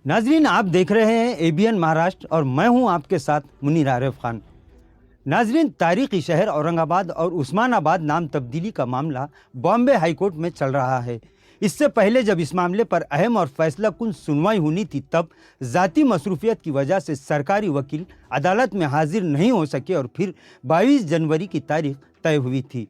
नाजरीन, आप देख रहे हैं एबीएन महाराष्ट्र और मैं हूं आपके साथ मुनीर आरिफ खान। नाजरीन, तारीखी शहर औरंगाबाद और उस्मानाबाद नाम तब्दीली का मामला बॉम्बे हाई कोर्ट में चल रहा है। इससे पहले जब इस मामले पर अहम और फैसला कुन सुनवाई होनी थी, तब ज़ाती मसरूफियत की वजह से सरकारी वकील अदालत में हाजिर नहीं हो सके और फिर 22 जनवरी की तारीख तय हुई थी।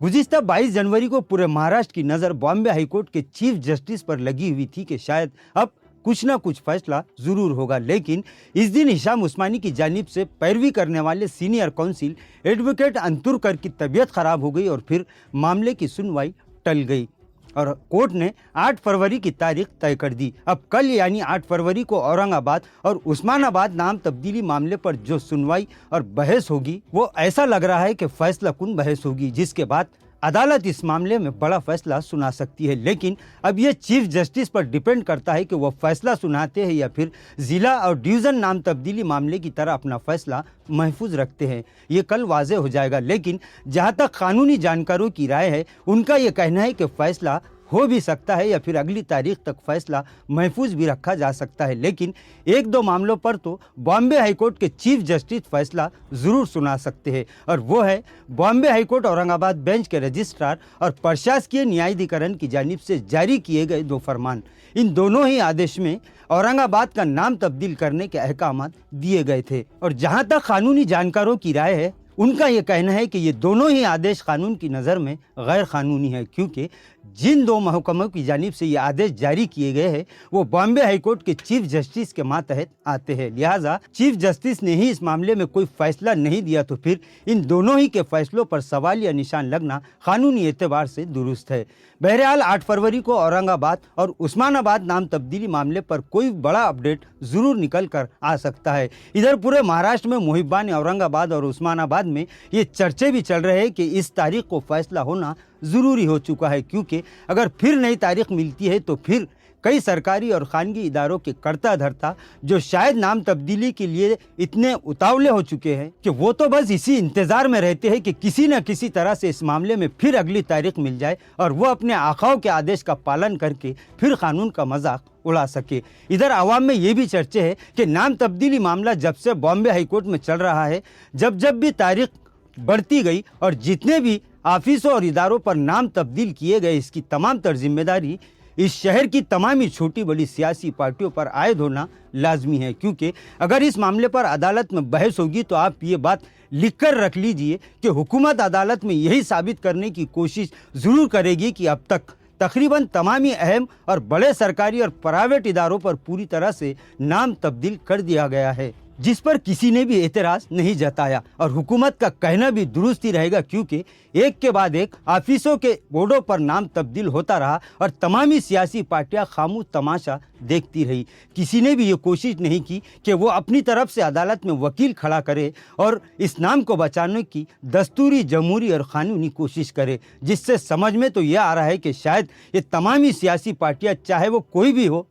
गुज़िश्ता 22 जनवरी को पूरे महाराष्ट्र की नज़र बॉम्बे हाई कोर्ट के चीफ जस्टिस पर लगी हुई थी कि शायद अब कुछ ना कुछ फैसला ज़रूर होगा, लेकिन इस दिन हिशाम उस्मानी की जानिब से पैरवी करने वाले सीनियर काउंसिल एडवोकेट अंतुरकर की तबीयत ख़राब हो गई और फिर मामले की सुनवाई टल गई और कोर्ट ने 8 फरवरी की तारीख तय कर दी। अब कल यानी 8 फरवरी को औरंगाबाद और उस्मानाबाद नाम तब्दीली मामले पर जो सुनवाई और बहस होगी, वो ऐसा लग रहा है कि फैसला कुन बहस होगी, जिसके बाद अदालत इस मामले में बड़ा फैसला सुना सकती है। लेकिन अब ये चीफ जस्टिस पर डिपेंड करता है कि वो फैसला सुनाते हैं या फिर ज़िला और डिवीज़न नाम तब्दीली मामले की तरह अपना फैसला महफूज रखते हैं। ये कल वाज़े हो जाएगा। लेकिन जहाँ तक कानूनी जानकारों की राय है, उनका ये कहना है कि फ़ैसला हो भी सकता है या फिर अगली तारीख तक फैसला महफूज भी रखा जा सकता है। लेकिन एक दो मामलों पर तो बॉम्बे हाई कोर्ट के चीफ जस्टिस फैसला ज़रूर सुना सकते हैं, और वो है Bombay high court Aurangabad bench के रजिस्ट्रार और प्रशासकीय न्यायाधिकरण की जानिब से जारी किए गए 2 फरमान। इन दोनों ही आदेश में औरंगाबाद का नाम तब्दील करने के अहकाम दिए गए थे, और जहाँ तक कानूनी जानकारों की राय है, उनका ये कहना है कि ये दोनों ही आदेश कानून की नज़र में गैर कानूनी है, क्योंकि जिन 2 महकमों की जानिब से ये आदेश जारी किए गए हैं वो बॉम्बे हाई कोर्ट के चीफ जस्टिस के मातहत आते हैं। लिहाजा चीफ जस्टिस ने ही इस मामले में कोई फैसला नहीं दिया तो फिर इन दोनों ही के फैसलों पर सवाल या निशान लगना कानूनी एतबार से दुरुस्त है। बहरहाल 8 फरवरी को औरंगाबाद और उस्मानाबाद नाम तब्दीली मामले पर कोई बड़ा अपडेट ज़रूर निकल कर आ सकता है। इधर पूरे महाराष्ट्र में मुहिब्बान औरंगाबाद और उस्मानाबाद में ये चर्चे भी चल रहे हैं कि इस तारीख को फैसला होना ज़रूरी हो चुका है, क्योंकि अगर फिर नई तारीख मिलती है तो फिर कई सरकारी और खानगी इदारों के कर्ता धर्ता जो शायद नाम तब्दीली के लिए इतने उतावले हो चुके हैं कि वो तो बस इसी इंतज़ार में रहते हैं कि किसी न किसी तरह से इस मामले में फिर अगली तारीख मिल जाए और वो अपने आकाओं के आदेश का पालन करके फिर कानून का मजाक उड़ा सके। इधर आवाम में ये भी चर्चे है कि नाम तब्दीली मामला जब से बॉम्बे हाई कोर्ट में चल रहा है, जब भी तारीख बढ़ती गई और जितने भी ऑफिसों और इदारों पर नाम तब्दील किए गए, इसकी तमाम तर जिम्मेदारी इस शहर की तमाम ही छोटी बड़ी सियासी पार्टियों पर आयद होना लाजमी है, क्योंकि अगर इस मामले पर अदालत में बहस होगी तो आप ये बात लिख कर रख लीजिए कि हुकूमत अदालत में यही साबित करने की कोशिश ज़रूर करेगी कि अब तक तकरीबन तमाम ही अहम और बड़े सरकारी और प्राइवेट इदारों पर पूरी तरह से नाम तब्दील कर दिया गया है, जिस पर किसी ने भी एतराज़ नहीं जताया। और हुकूमत का कहना भी दुरुस्त ही रहेगा, क्योंकि एक के बाद एक ऑफिसों के बोर्डों पर नाम तब्दील होता रहा और तमामी सियासी पार्टियां खामोश तमाशा देखती रही। किसी ने भी ये कोशिश नहीं की कि वो अपनी तरफ से अदालत में वकील खड़ा करे और इस नाम को बचाने की दस्तूरी, जमहूरी और कानूनी कोशिश करे, जिससे समझ में तो ये आ रहा है कि शायद ये तमामी सियासी पार्टियाँ, चाहे वो कोई भी हो,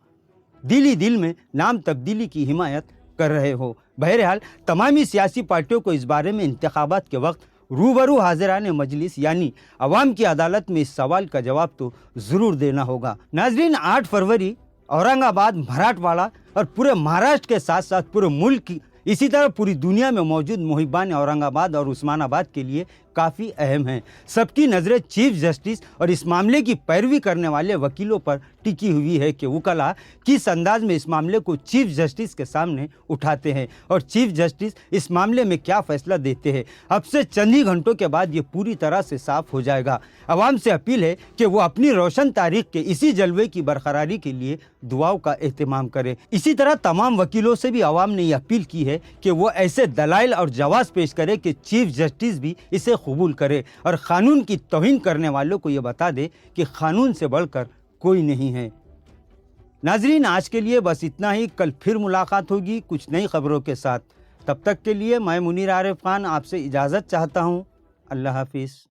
दिल ही दिल में नाम तब्दीली की हिमायत कर रहे हो। बहरहाल तमामी सियासी पार्टियों को इस बारे में इंतखाबात के वक्त रूबरू हाजिरान मजलिस यानी अवाम की अदालत में इस सवाल का जवाब तो ज़रूर देना होगा। नाजरीन, 8 फरवरी औरंगाबाद, मराठवाड़ा और पूरे महाराष्ट्र के साथ साथ पूरे मुल्क की, इसी तरह पूरी दुनिया में मौजूद मुहिब्बान औरंगाबाद और उस्मानाबाद के लिए काफ़ी अहम हैं। सबकी नज़रें चीफ जस्टिस और इस मामले की पैरवी करने वाले वकीलों पर टिकी हुई है कि वकला किस अंदाज में इस मामले को चीफ जस्टिस के सामने उठाते हैं और चीफ जस्टिस इस मामले में क्या फैसला देते हैं। अब से चंद ही घंटों के बाद ये पूरी तरह से साफ हो जाएगा। आवाम से अपील है कि वो अपनी रोशन तारीख के इसी जलवे की बरकरारी के लिए दुआओं का एहतमाम करें। इसी तरह तमाम वकीलों से भी आवाम ने यह अपील की है कि वो ऐसे दलाइल और जवाब पेश करे कि चीफ जस्टिस भी इसे कबूल करे और कानून की तौहीन करने वालों को ये बता दे कि कानून से बढ़कर कोई नहीं है। नाजरीन, आज के लिए बस इतना ही। कल फिर मुलाकात होगी कुछ नई खबरों के साथ। तब तक के लिए मैं मुनीर आरिफ खान आपसे इजाज़त चाहता हूँ। अल्लाह हाफिज़।